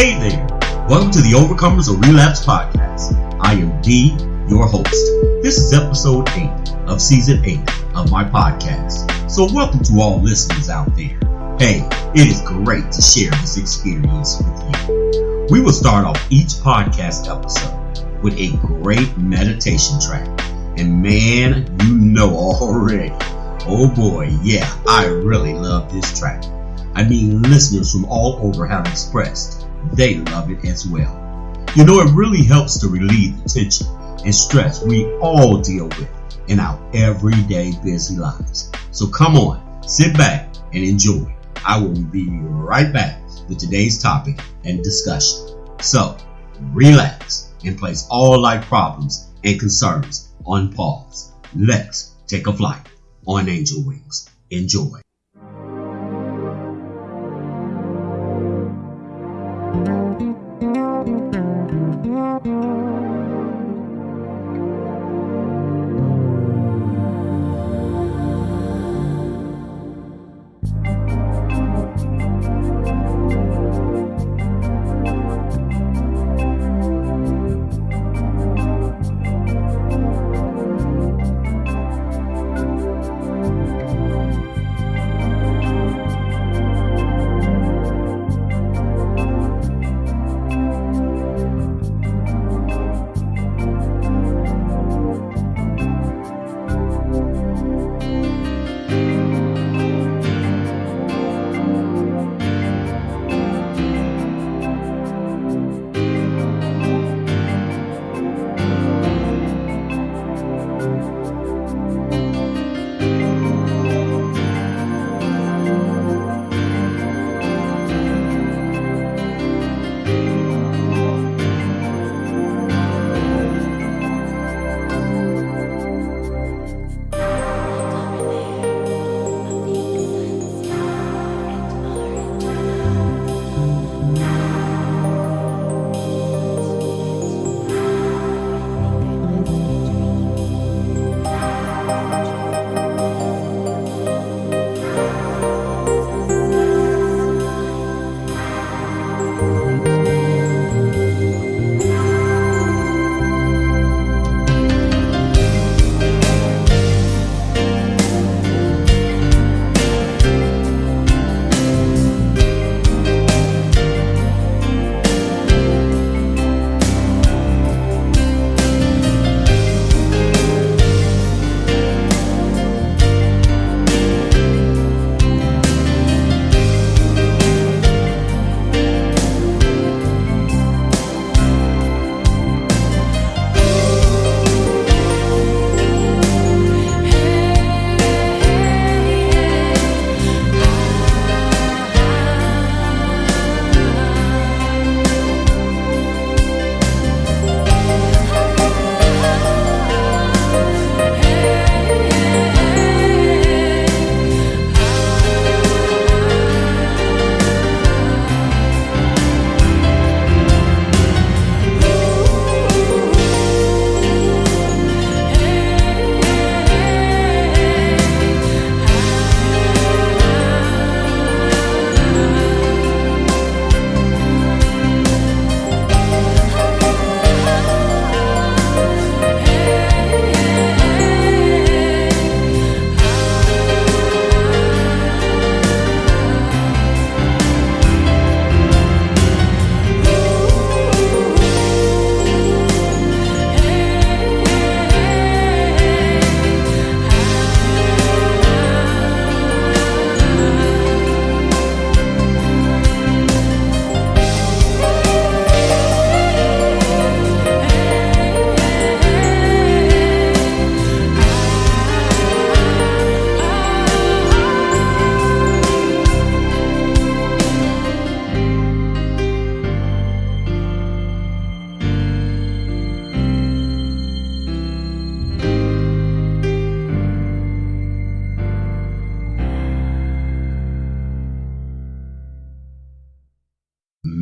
Hey there! Welcome to the Overcomers of Relapse podcast. I am D, your host. This is episode 8 of season 8 of my podcast. So welcome to all listeners out there. Hey, it is great to share this experience with you. We will start off each podcast episode with a great meditation track. And man, you know already. Oh boy, yeah, I really love this track. I mean, listeners from all over have expressed they love it as well. You know, it really helps to relieve the tension and stress we all deal with in our everyday busy lives. So come on, sit back and enjoy. I will be right back with today's topic and discussion. So, relax and place all life problems and concerns on pause. Let's take a flight on angel wings. Enjoy.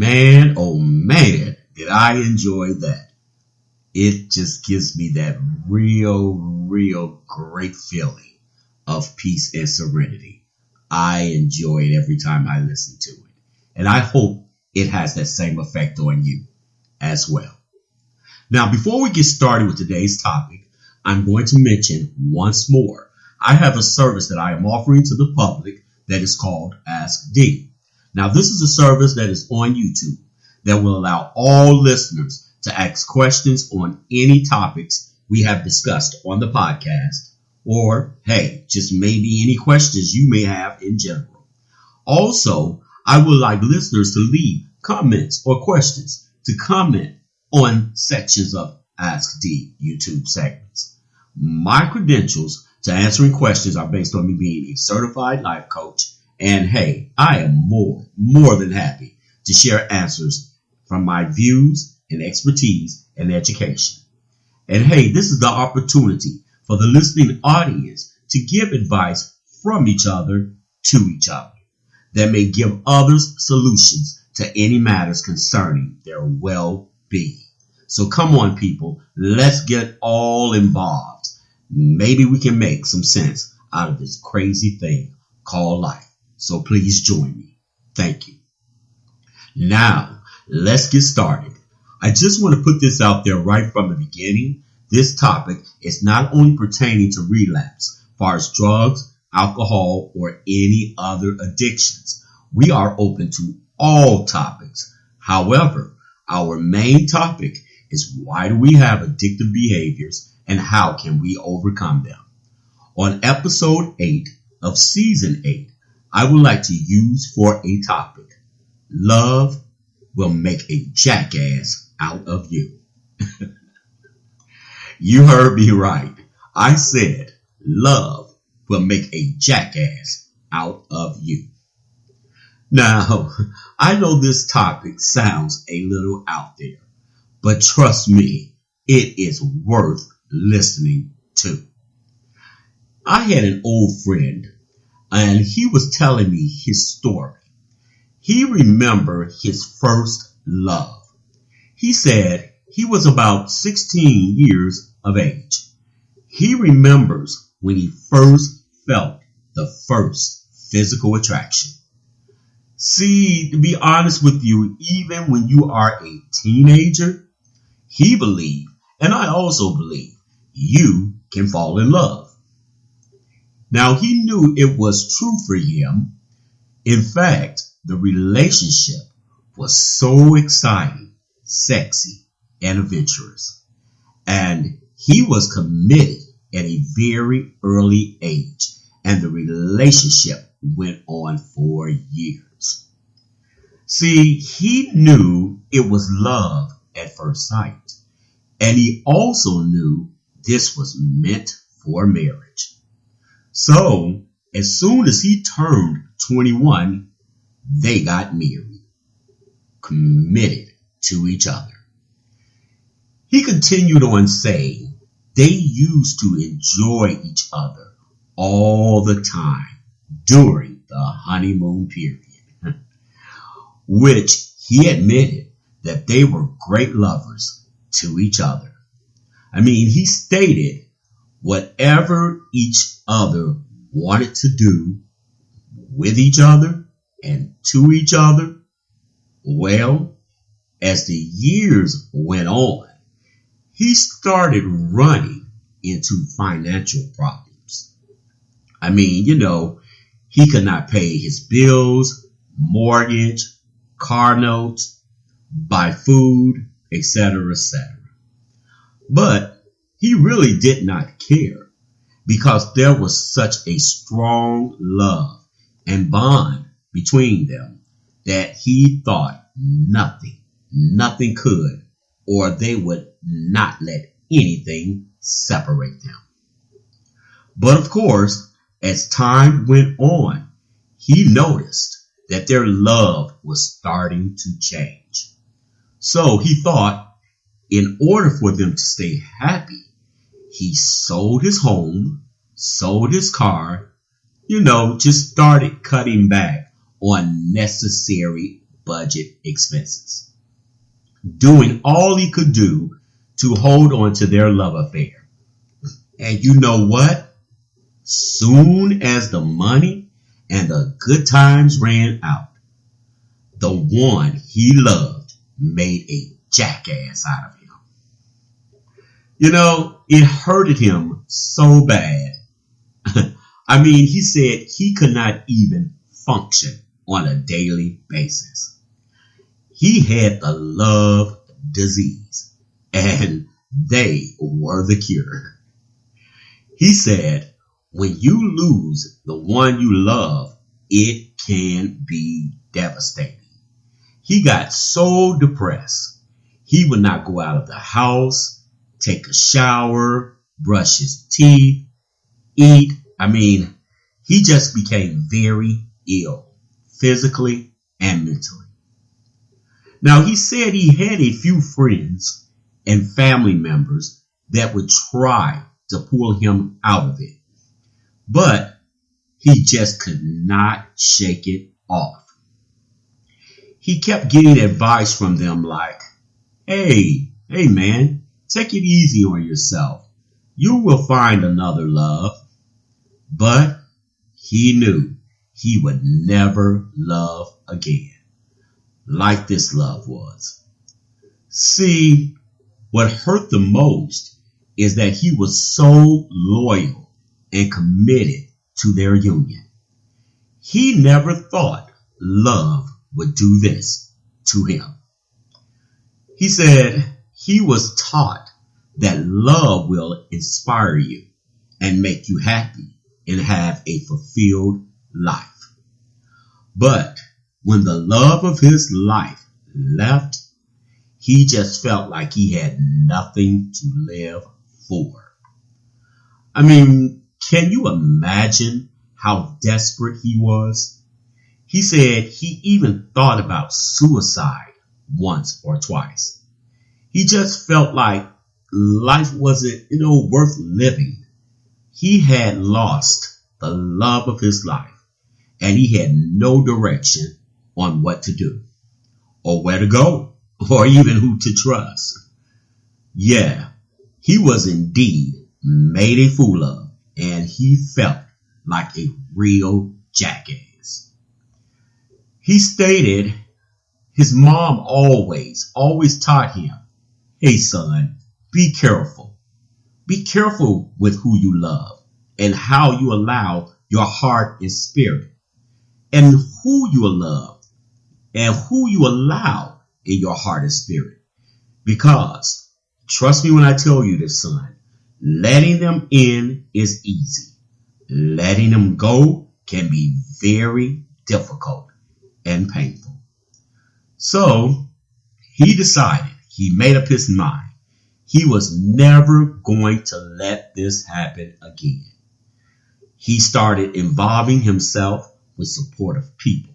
Man, oh man, did I enjoy that. It just gives me that real great feeling of peace and serenity. I enjoy it every time I listen to it. And I hope it has that same effect on you as well. Now, before we get started with today's topic, I'm going to mention once more, I have a service that I am offering to the public that is called Ask D. Now, this is a service that is on YouTube that will allow all listeners to ask questions on any topics we have discussed on the podcast, or, hey, just maybe any questions you may have in general. Also, I would like listeners to leave comments or questions to comment on sections of Ask D YouTube segments. My credentials to answering questions are based on me being a certified life coach, and hey, I am more than happy to share answers from my views and expertise in education. And hey, this is the opportunity for the listening audience to give advice from each other to each other that may give others solutions to any matters concerning their well-being. So come on, people, let's get all involved. Maybe we can make some sense out of this crazy thing called life. So please join me. Thank you. Now, let's get started. I just want to put this out there right from the beginning. This topic is not only pertaining to relapse, as far as drugs, alcohol, or any other addictions. We are open to all topics. However, our main topic is why do we have addictive behaviors and how can we overcome them? On episode 8 of season 8, I would like to use for a topic, love will make a jackass out of you. You heard me right. I said love will make a jackass out of you. Now, I know this topic sounds a little out there, but trust me, it is worth listening to. I had an old friend, and he was telling me his story. He remembered his first love. He said he was about 16 years of age. He remembers when he first felt the first physical attraction. See, to be honest with you, even when you are a teenager, he believed, and I also believe, you can fall in love. Now, he knew it was true for him. In fact, the relationship was so exciting, sexy, and adventurous. And he was committed at a very early age, and the relationship went on for years. See, he knew it was love at first sight, and he also knew this was meant for marriage. So, as soon as he turned 21, they got married, committed to each other. He continued on saying they used to enjoy each other all the time during the honeymoon period, which he admitted that they were great lovers to each other. I mean, he stated whatever each other wanted to do with each other and to each other. Well, as the years went on, he started running into financial problems. I mean, he could not pay his bills, mortgage, car notes, buy food, etc., etc. But he really did not care because there was such a strong love and bond between them that he thought nothing could, or they would not let anything separate them. But of course, as time went on, he noticed that their love was starting to change. So he thought, in order for them to stay happy, he sold his home, sold his car, just started cutting back on necessary budget expenses, doing all he could do to hold on to their love affair. And you know what? Soon as the money and the good times ran out, the one he loved made a jackass out of him. You know, it hurted him so bad. I mean, he said he could not even function on a daily basis. He had the love disease, and they were the cure. He said, when you lose the one you love, it can be devastating. He got so depressed, he would not go out of the house, take a shower, brush his teeth, eat. I mean, he just became very ill, physically and mentally. Now, he said he had a few friends and family members that would try to pull him out of it, but he just could not shake it off. He kept getting advice from them like, hey man, take it easy on yourself. You will find another love. But he knew he would never love again like this love was. See, what hurt the most is that he was so loyal and committed to their union. He never thought love would do this to him. He said he was taught that love will inspire you and make you happy and have a fulfilled life. But when the love of his life left, he just felt like he had nothing to live for. I mean, can you imagine how desperate he was? He said he even thought about suicide once or twice. He just felt like life wasn't, worth living. He had lost the love of his life, and he had no direction on what to do, or where to go, or even who to trust. Yeah, he was indeed made a fool of, and he felt like a real jackass. He stated his mom always taught him, hey son, be careful. Be careful with who you love and how you allow your heart and spirit, and who you love and who you allow in your heart and spirit. Because, trust me when I tell you this, son, letting them in is easy. Letting them go can be very difficult and painful. So, he decided, he made up his mind. He was never going to let this happen again. He started involving himself with supportive people.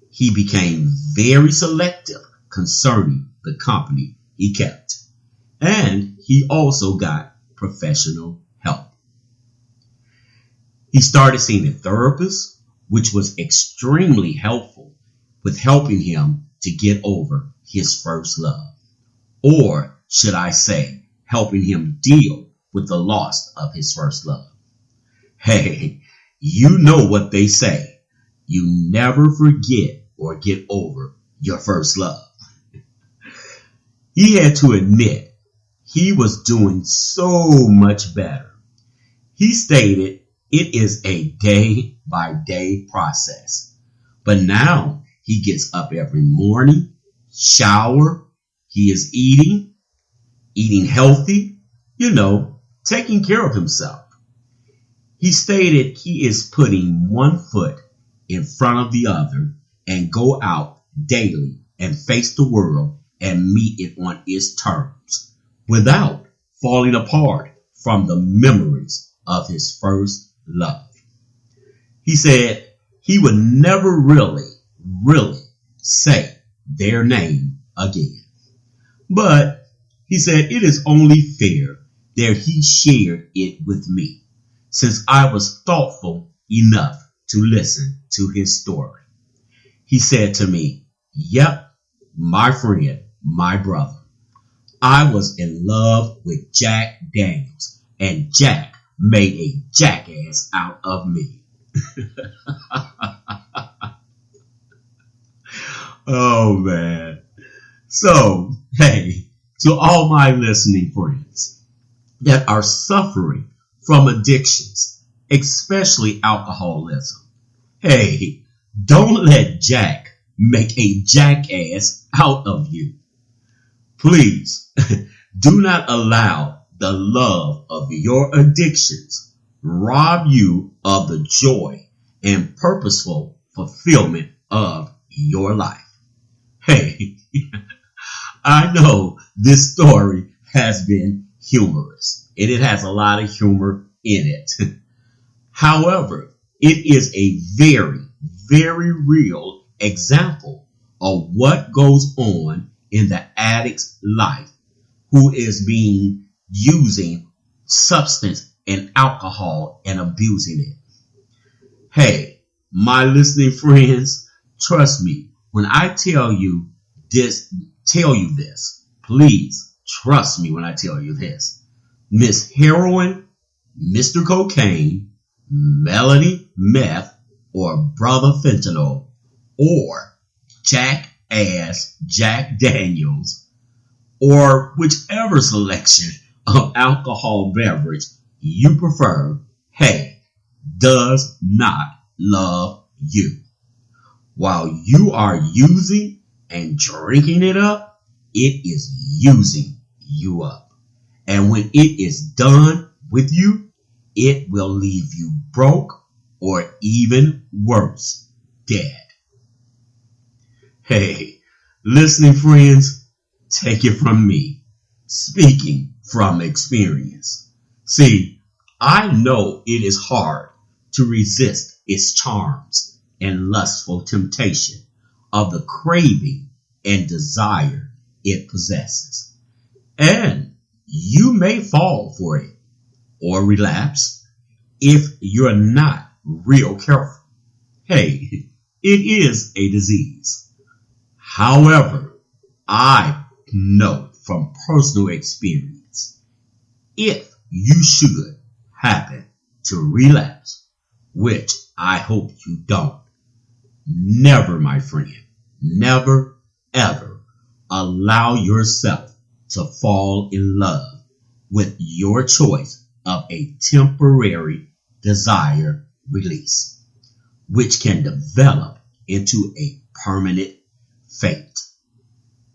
He became very selective concerning the company he kept. And he also got professional help. He started seeing a therapist, which was extremely helpful with helping him to get over his first love. Or should I say, helping him deal with the loss of his first love. Hey, you know what they say. You never forget or get over your first love. He had to admit he was doing so much better. He stated it is a day-by-day process. But now he gets up every morning, shower, he is eating healthy, taking care of himself. He stated he is putting one foot in front of the other and go out daily and face the world and meet it on its terms without falling apart from the memories of his first love. He said he would never really say their name again. But he said it is only fair that he shared it with me, since I was thoughtful enough to listen to his story. He said to me, yep, my friend, my brother, I was in love with Jack Daniels, and Jack made a jackass out of me. Oh, man. So, hey, to all my listening friends that are suffering from addictions, especially alcoholism, hey, don't let Jack make a jackass out of you. Please, do not allow the love of your addictions rob you of the joy and purposeful fulfillment of your life. Hey, I know this story has been humorous, and it has a lot of humor in it. However, it is a very, very real example of what goes on in the addict's life who is using substance and alcohol and abusing it. Hey, my listening friends, trust me, when I tell you this, please trust me when I tell you this. Miss Heroin, Mr. Cocaine, Melody Meth, or Brother Fentanyl, or Jackass Jack Daniels, or whichever selection of alcohol beverage you prefer, hey, does not love you. While you are using and drinking it up, it is using you up. And when it is done with you, it will leave you broke or even worse, dead. Hey, listening friends, take it from me, speaking from experience. See, I know it is hard to resist its charms and lustful temptation of the craving and desire it possesses. And you may fall for it or relapse if you're not real careful. Hey, it is a disease. However, I know from personal experience, if you should happen to relapse, which I hope you don't, never, my friend, never, ever allow yourself to fall in love with your choice of a temporary desire release, which can develop into a permanent fate.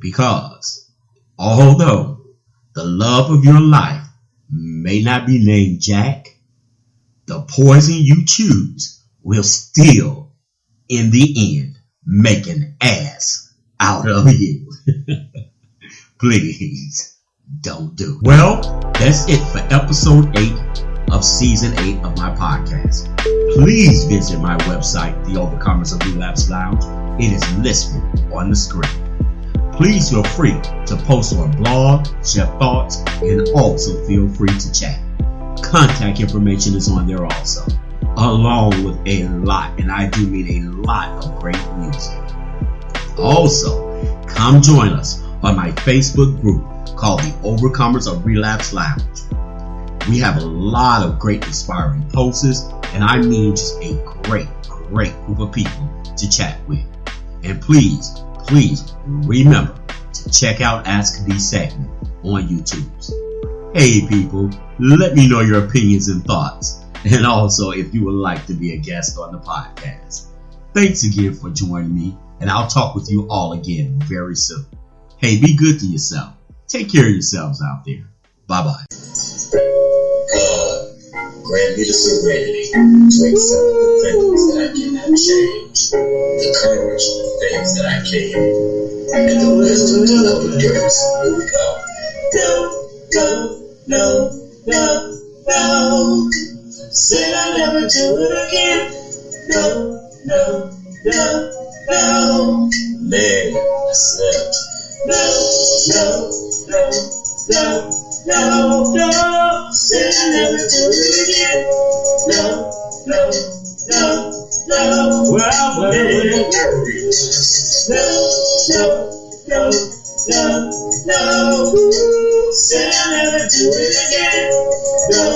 Because although the love of your life may not be named Jack, the poison you choose will still, in the end, make an ass out of you. Please don't do it. Well, that's it for episode 8 of season 8 of my podcast. Please visit my website, The Overcomers of Relapse Lounge. It is listed on the screen. Please feel free to post on blog, share thoughts, and also feel free to chat. Contact information is on there also, along with a lot, and I do mean a lot of great music. Also, come join us on my Facebook group called The Overcomers of Relapse Lounge. We have a lot of great inspiring posts, and I mean just a great group of people to chat with. And please remember to check out Ask D segment on YouTube. Hey people, let me know your opinions and thoughts, and also if you would like to be a guest on the podcast. Thanks again for joining me, and I'll talk with you all again very soon. Hey, be good to yourself. Take care of yourselves out there. Bye-bye. God, grant me the serenity to accept the things that I cannot change, the courage for things that I can, and the wisdom to know the difference. Here we go. No. Said I'll never do it again. No. Man, I slept. No. Said I'll never do it again. No. Well, man. No. Said I'll never do it again. No.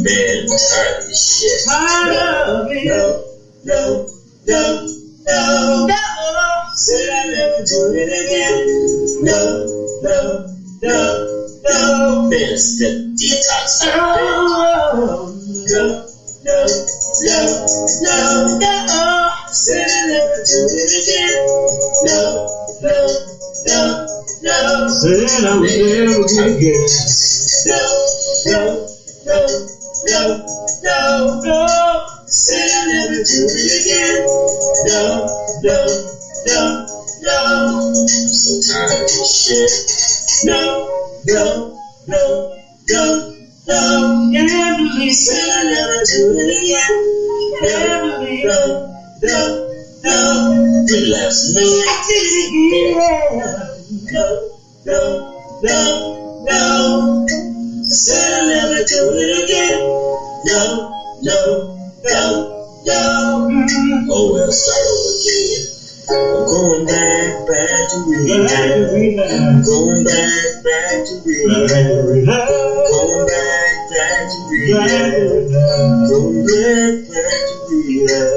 Man, I'm tired of this shit. Tired of it. No. no, no, no. Said I'd never do it again. No, no, no, no. Mr. Detox. Oh, no, no, no, no, no. Said I'd never do it again. No, no, no, no. Said I would never do it again. No, no, no, no, no, no. Said I'd never do it again. No, no, no, no. I'm so tired of this shit. No, no, no, no, no. Emily said I'd never do it again. Emily, no, no, no. Relapse, no. Yeah. No, no, no, no. Said I'd never do it again. No, no, no, no. Oh, well, start over again. I'm going back to relapse. I'm going back to relapse. Going back to relapse. Going back to relapse.